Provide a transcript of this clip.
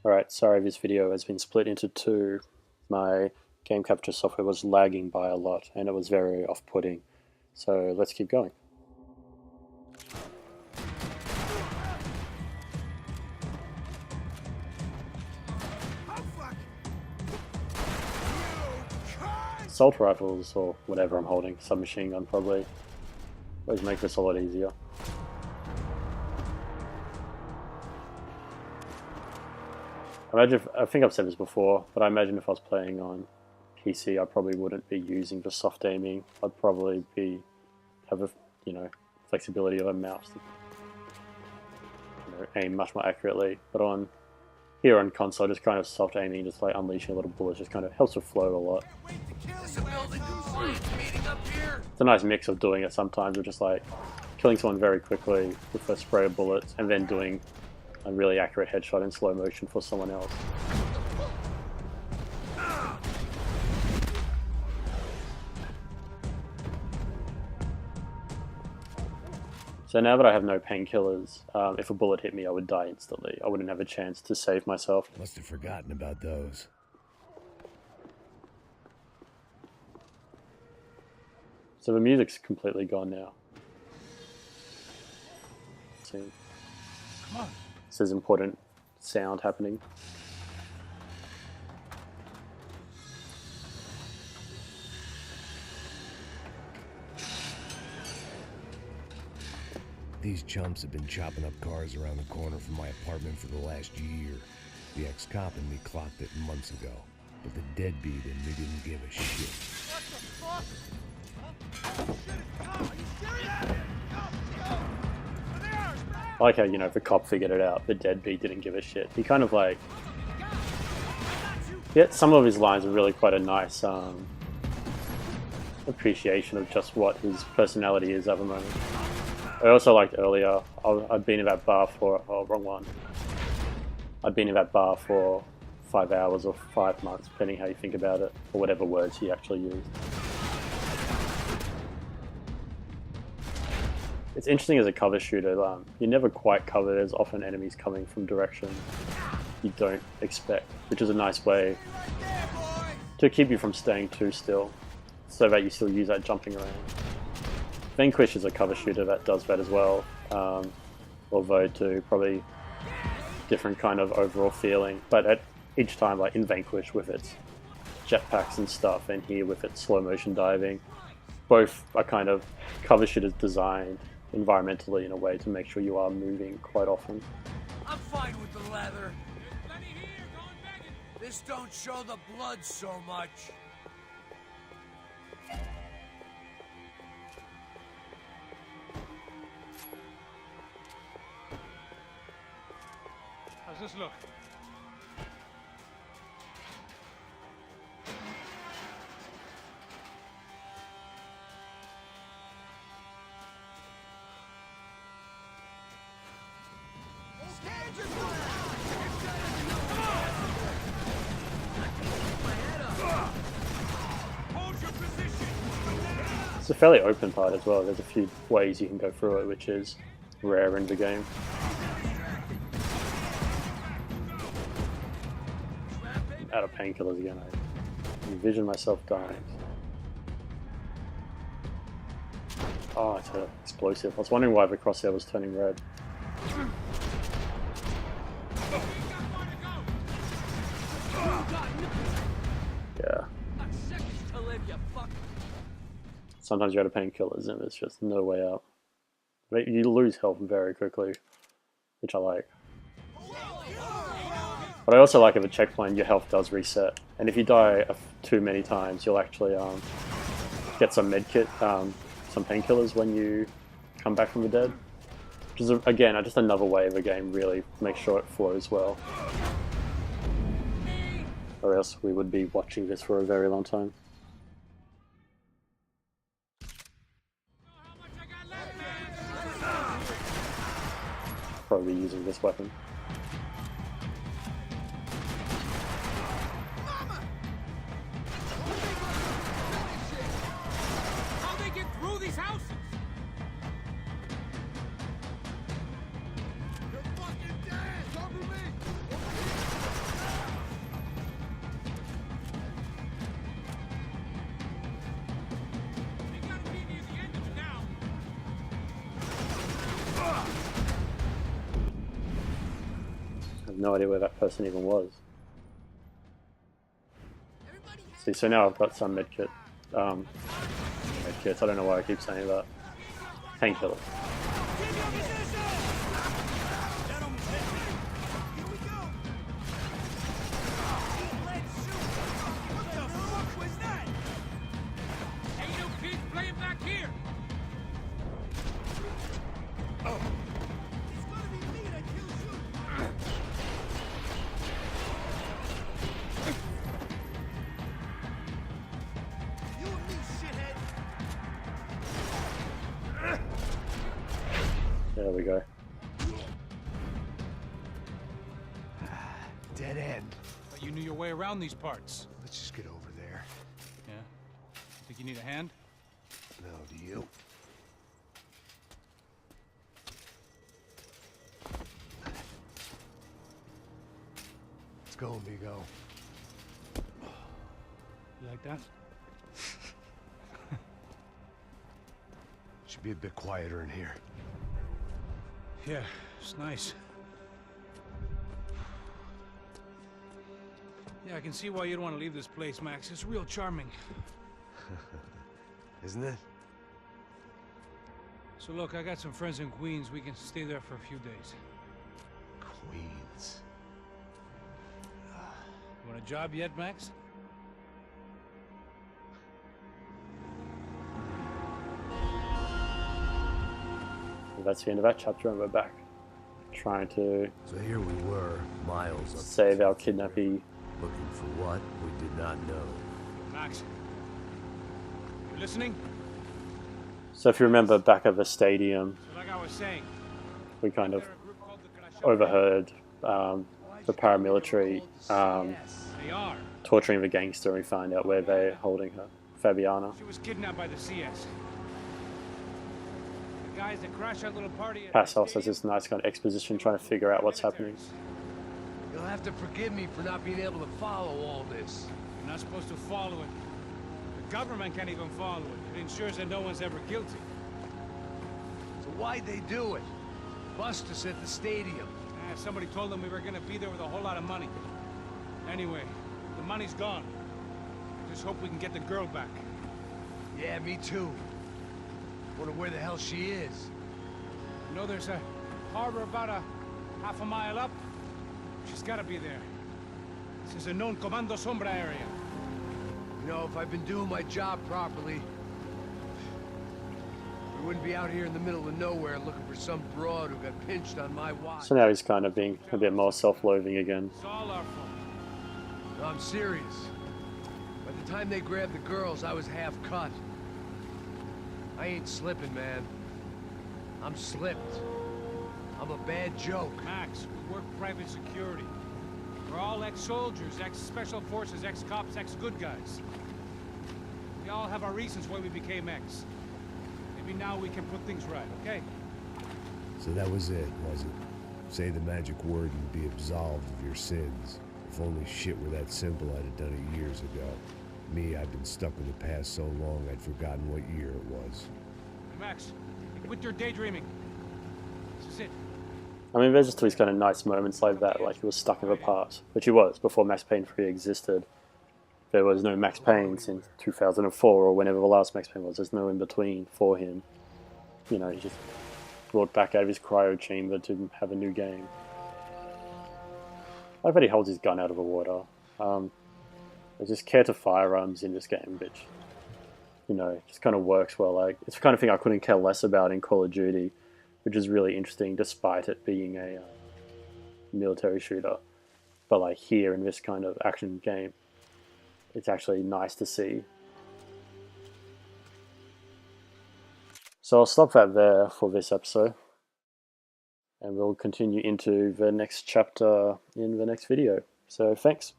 Alright, sorry this video has been split into two. My game capture software was lagging by a lot and it was very off-putting. So let's keep going. Assault rifles, or whatever I'm holding, submachine gun probably. Always make this a lot easier. I think I've said this before, but I imagine if I was playing on PC, I probably wouldn't be using the soft aiming. I'd probably have a flexibility of a mouse to aim much more accurately. But here on console, just kind of soft aiming, just like unleashing a little bullets, just kind of helps with flow a lot. It's a nice mix of doing it sometimes, with just like killing someone very quickly with a spray of bullets, and then doing a really accurate headshot in slow motion for someone else. So now that I have no painkillers, if a bullet hit me, I would die instantly. I wouldn't have a chance to save myself. Must have forgotten about those. So the music's completely gone now. See. Come on. This is important sound happening. These chumps have been chopping up cars around the corner from my apartment for the last year. The ex-cop and me clocked it months ago, but the deadbeat in me didn't give a shit. What the fuck? Oh, shit. Are you serious? Go! I like how, the cop figured it out, the deadbeat didn't give a shit. He kind of like... Yeah, some of his lines are really quite a nice appreciation of just what his personality is at the moment. I also liked earlier, I'd been in that bar for... Oh, wrong one. I'd been in that bar for 5 hours or 5 months, depending how you think about it, or whatever words he actually used. It's interesting as a cover shooter, you're never quite covered. There's often enemies coming from directions you don't expect, which is a nice way to keep you from staying too still, so that you still use that jumping around. Vanquish is a cover shooter that does that as well, although to probably different kind of overall feeling, but at each time, like in Vanquish with its jetpacks and stuff, and here with its slow motion diving, both are kind of cover shooters designed environmentally in a way to make sure you are moving quite often. I'm fine with the leather. This don't show the blood so much. How's this look? It's a fairly open part as well. There's a few ways you can go through it, which is rare in the game. I'm out of painkillers again. I envision myself dying. Oh, it's an explosive. I was wondering why the crosshair was turning red. Yeah. Sometimes you're out of painkillers and there's just no way out. You lose health very quickly, which I like. But I also like at a checkpoint your health does reset. And if you die too many times, you'll actually get some medkit, some painkillers when you come back from the dead. Which is, again, just another way the game really makes sure it flows well. Or else we would be watching this for a very long time. Probably using this weapon. How they get through these houses? You're fucking dead! Cover me! have no idea where that person even was. See, so now I've got some medkits. I don't know why I keep saying that. Painkillers. There we go. Dead end. But you knew your way around these parts. Let's just get over there. Yeah? Think you need a hand? No, do you? Let's go, amigo. You like that? Should be a bit quieter in here. Yeah, it's nice. Yeah, I can see why you'd want to leave this place, Max. It's real charming. Isn't it? So look, I got some friends in Queens. We can stay there for a few days. Queens. You want a job yet, Max? That's the end of that chapter, and we're back trying to So here we were, miles up. save our kidnappee. Looking for what we did not know. Max, you listening? So if you remember back at the stadium, So like I was saying, we kind of they're a group called the overheard the paramilitary They are. torturing the gangster, and we find out where they're holding her, Fabiana. She was kidnapped by the CS. The guys that crashed that little party at Passos has this nice kind of exposition trying to figure out what's happening. You'll have to forgive me for not being able to follow all this. You're not supposed to follow it. The government can't even follow it. It ensures that no one's ever guilty. So why'd they do it? Bust us at the stadium. Somebody told them we were gonna be there with a whole lot of money. Anyway, the money's gone. Just hope we can get the girl back. Yeah, me too. Wonder where the hell she is. You know, there's a harbor about a half a mile up. She's gotta be there. This is a known Comando Sombra area. You know, if I've been doing my job properly, we wouldn't be out here in the middle of nowhere looking for some broad who got pinched on my watch. So now he's kind of being a bit more self-loathing again. It's all our fault. No, I'm serious. By the time they grabbed the girls, I was half cut. I ain't slipping, man. I'm slipped. I'm a bad joke. Max, we work private security. We're all ex-soldiers, ex-special forces, ex-cops, ex-good guys. We all have our reasons why we became ex. Maybe now we can put things right, okay? So that was it, was it? Say the magic word and be absolved of your sins. If only shit were that simple, I'd have done it years ago. Me, I've been stuck in the past so long I'd forgotten what year it was. Hey, Max, quit your daydreaming. This is it. I mean, there's just these kind of nice moments like that, like he was stuck in the past, which he was before Max Payne 3 existed. There was no Max Payne since 2004 or whenever the last Max Payne was. There's no in between for him. You know, he just brought back out of his cryo chamber to have a new game. I bet he holds his gun out of the water. There's just care to firearms in this game, which, you know, just kind of works well. Like, it's the kind of thing I couldn't care less about in Call of Duty, which is really interesting despite it being a military shooter. But like here in this kind of action game, it's actually nice to see. So I'll stop that there for this episode, and we'll continue into the next chapter in the next video. So thanks.